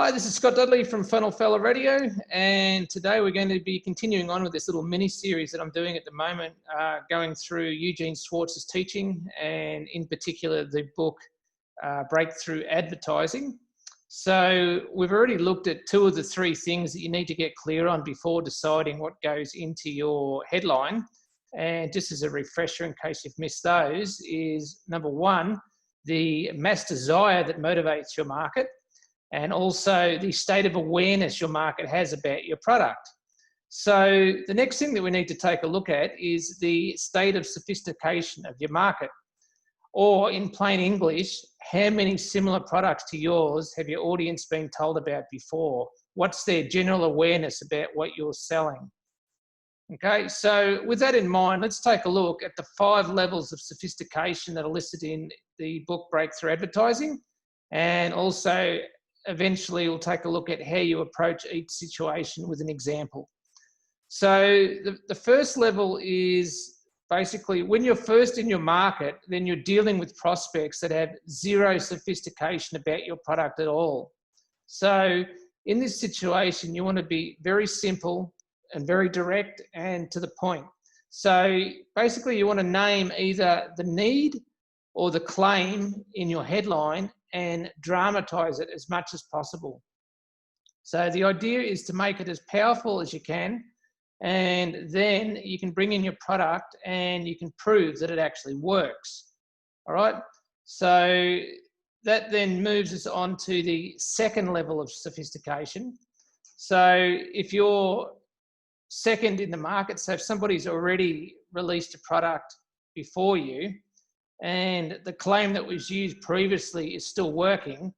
Hi, this is Scott Dudley from Funnel Fella Radio, and today we're going to be continuing on with this little mini-series that I'm doing at the moment, going through Eugene Schwartz's teaching, and in particular the book Breakthrough Advertising. So we've already looked at two of the three things that you need to get clear on before deciding what goes into your headline. And just as a refresher, in case you've missed those, is number one, the mass desire that motivates your market, and also the state of awareness your market has about your product. So the next thing that we need to take a look at is the state of sophistication of your market. Or in plain English, how many similar products to yours have your audience been told about before? What's their general awareness about what you're selling? Okay, so with that in mind, let's take a look at the 5 levels of sophistication that are listed in the book Breakthrough Advertising, and also eventually we'll take a look at how you approach each situation with an example. So the first level is basically when you're first in your market, then you're dealing with prospects that have zero sophistication about your product at all. So in this situation, you want to be very simple and very direct and to the point. So basically you want to name either the need or the claim in your headline and dramatize it as much as possible. So the idea is to make it as powerful as you can, and then you can bring in your product and you can prove that it actually works. All right, so that then moves us on to the second level of sophistication. So if you're second in the market, so if somebody's already released a product before you, and the claim that was used previously is still working,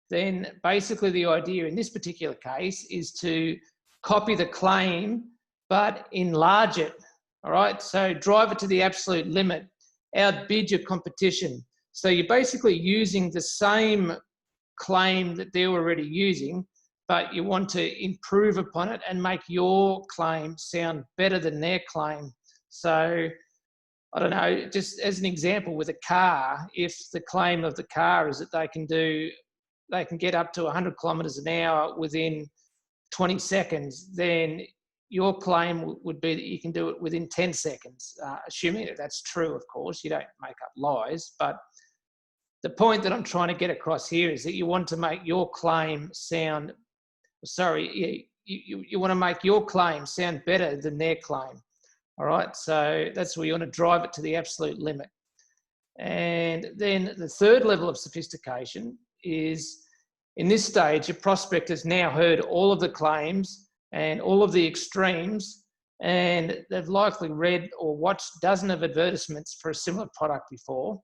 then basically the idea in this particular case is to copy the claim, but enlarge it, all right? So drive it to the absolute limit, outbid your competition. So you're basically using the same claim that they're already using, but you want to improve upon it and make your claim sound better than their claim. So I don't know, just as an example with a car, if the claim of the car is that they can get up to 100 kilometers an hour within 20 seconds, then your claim would be that you can do it within 10 seconds, assuming that that's true, of course. You don't make up lies. But the point that I'm trying to get across here is that you want to make your claim sound, you want to make your claim sound better than their claim. All right, so that's where you want to drive it to the absolute limit. And then the third level of sophistication is, in this stage, your prospect has now heard all of the claims and all of the extremes, and they've likely read or watched dozens of advertisements for a similar product before.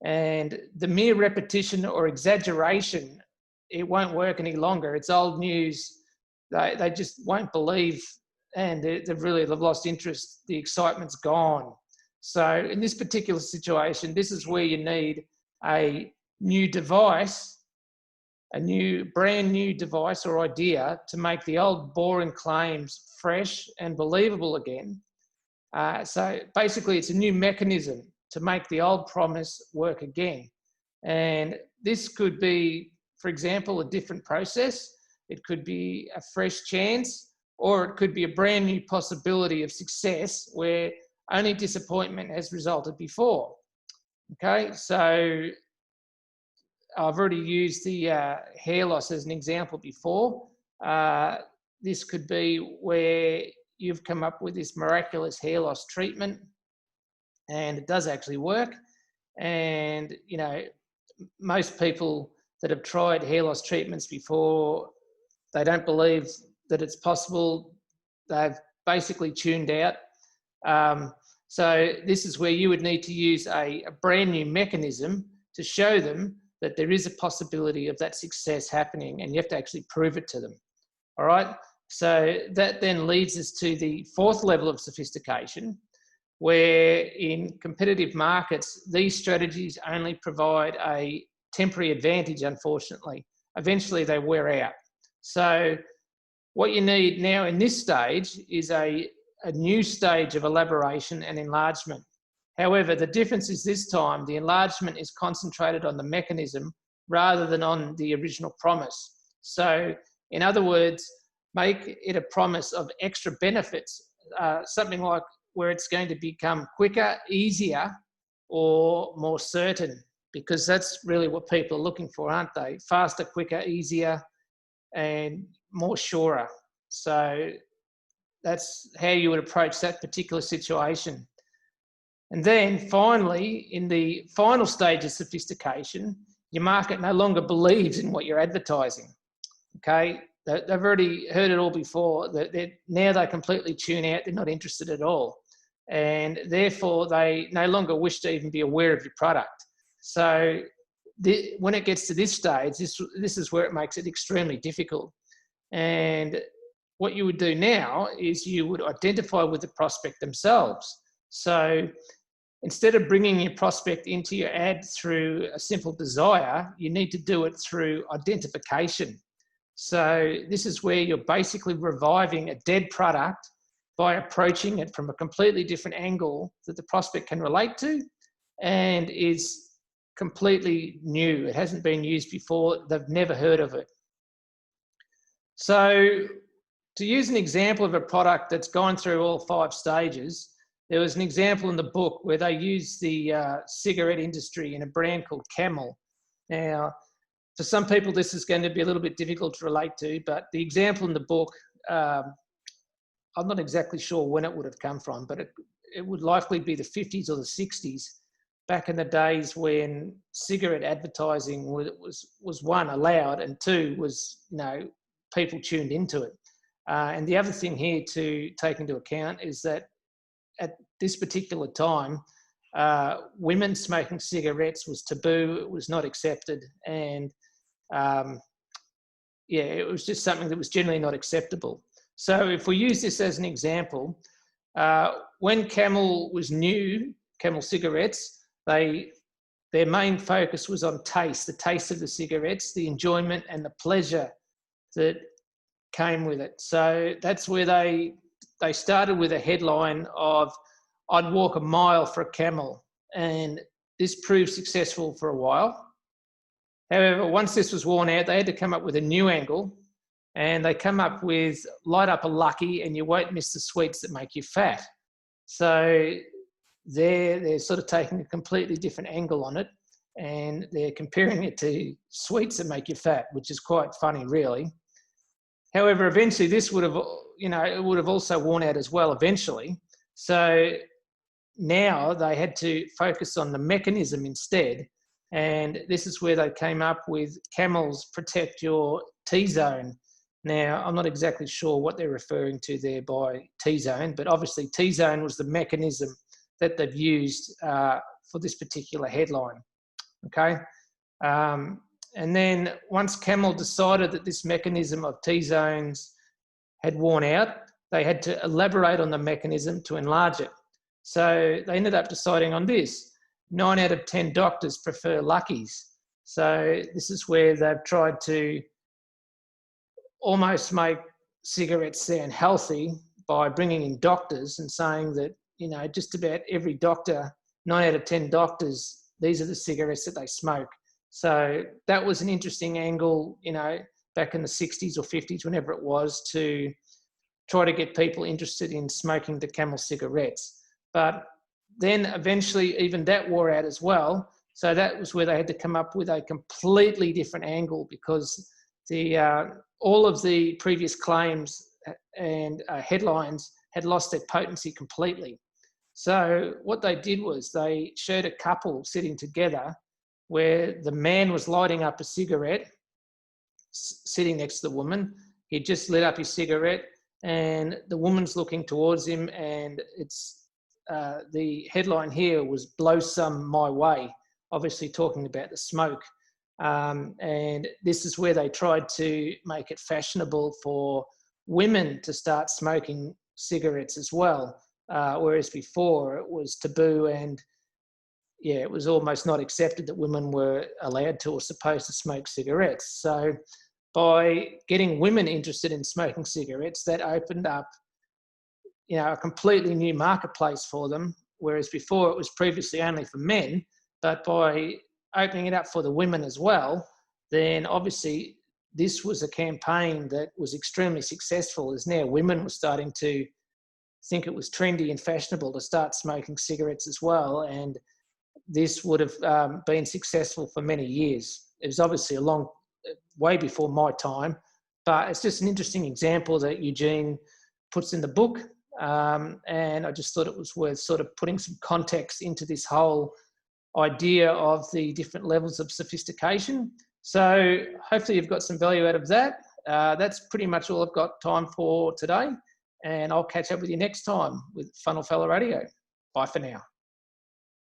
And the mere repetition or exaggeration, it won't work any longer. It's old news. They just won't believe, and they've lost interest. The excitement's gone. So in this particular situation, this is where you need a new device, brand new device or idea to make the old boring claims fresh and believable again. So basically it's a new mechanism to make the old promise work again. And this could be, for example, a different process. It could be a fresh chance, or it could be a brand new possibility of success where only disappointment has resulted before. Okay, so I've already used the hair loss as an example before. This could be where you've come up with this miraculous hair loss treatment, and it does actually work. And, you know, most people that have tried hair loss treatments before, they don't believe that it's possible. They've basically tuned out. So this is where you would need to use a brand new mechanism to show them that there is a possibility of that success happening, and you have to actually prove it to them. All right. So that then leads us to the fourth level of sophistication, where in competitive markets, these strategies only provide a temporary advantage, unfortunately. Eventually they wear out. So what you need now in this stage is a new stage of elaboration and enlargement. However, the difference is this time the enlargement is concentrated on the mechanism rather than on the original promise. So in other words, make it a promise of extra benefits, something like where it's going to become quicker, easier, or more certain, because that's really what people are looking for, aren't they? Faster, quicker, easier, and more surer. So that's how you would approach that particular situation. And then finally, in the final stage of sophistication, your market no longer believes in what you're advertising. Okay, they've already heard it all before. Now they completely tune out. They're not interested at all, and therefore they no longer wish to even be aware of your product. So when it gets to this stage, this is where it makes it extremely difficult. And what you would do now is you would identify with the prospect themselves. So instead of bringing your prospect into your ad through a simple desire, you need to do it through identification. So this is where you're basically reviving a dead product by approaching it from a completely different angle that the prospect can relate to and is completely new. It hasn't been used before. They've never heard of it. So to use an example of a product that's gone through all 5 stages, there was an example in the book where they used the cigarette industry in a brand called Camel. Now, for some people, this is going to be a little bit difficult to relate to, but the example in the book, I'm not exactly sure when it would have come from, but it would likely be the 50s or the 60s, back in the days when cigarette advertising was one, allowed, and two, was, people tuned into it. And the other thing here to take into account is that at this particular time, women smoking cigarettes was taboo, it was not accepted, and it was just something that was generally not acceptable. So if we use this as an example, when Camel was new, Camel cigarettes, their main focus was on taste, the taste of the cigarettes, the enjoyment and the pleasure that came with it. So that's where they started with a headline of, "I'd walk a mile for a Camel," and this proved successful for a while. However, once this was worn out, they had to come up with a new angle, and they come up with "Light up a Lucky and you won't miss the sweets that make you fat." So they're sort of taking a completely different angle on it, and they're comparing it to sweets that make you fat, which is quite funny, really. However, eventually this would have, it would have also worn out as well eventually. So now they had to focus on the mechanism instead. And this is where they came up with Camel's Protect Your T-Zone. Now, I'm not exactly sure what they're referring to there by T-Zone, but obviously T-Zone was the mechanism that they've used for this particular headline, okay? And then once Camel decided that this mechanism of T-zones had worn out, they had to elaborate on the mechanism to enlarge it. So they ended up deciding on this: 9 out of 10 doctors prefer Luckies. So this is where they've tried to almost make cigarettes sound healthy by bringing in doctors and saying that, just about every doctor, 9 out of 10 doctors, these are the cigarettes that they smoke. So that was an interesting angle, back in the 60s or 50s, whenever it was, to try to get people interested in smoking the Camel cigarettes. But then eventually even that wore out as well. So that was where they had to come up with a completely different angle, because all of the previous claims and headlines had lost their potency completely. So what they did was they showed a couple sitting together where the man was lighting up a cigarette, sitting next to the woman. He just lit up his cigarette and the woman's looking towards him, and it's the headline here was "Blow Some My Way," obviously talking about the smoke. And this is where they tried to make it fashionable for women to start smoking cigarettes as well, whereas before it was taboo, and it was almost not accepted that women were allowed to or supposed to smoke cigarettes. So by getting women interested in smoking cigarettes, that opened up, a completely new marketplace for them, whereas before it was previously only for men. But by opening it up for the women as well, then obviously this was a campaign that was extremely successful, as now women were starting to think it was trendy and fashionable to start smoking cigarettes as well. And this would have been successful for many years. It was obviously a long way before my time, but it's just an interesting example that Eugene puts in the book. And I just thought it was worth sort of putting some context into this whole idea of the different levels of sophistication. So hopefully you've got some value out of that. That's pretty much all I've got time for today. And I'll catch up with you next time with Funnel Fella Radio. Bye for now.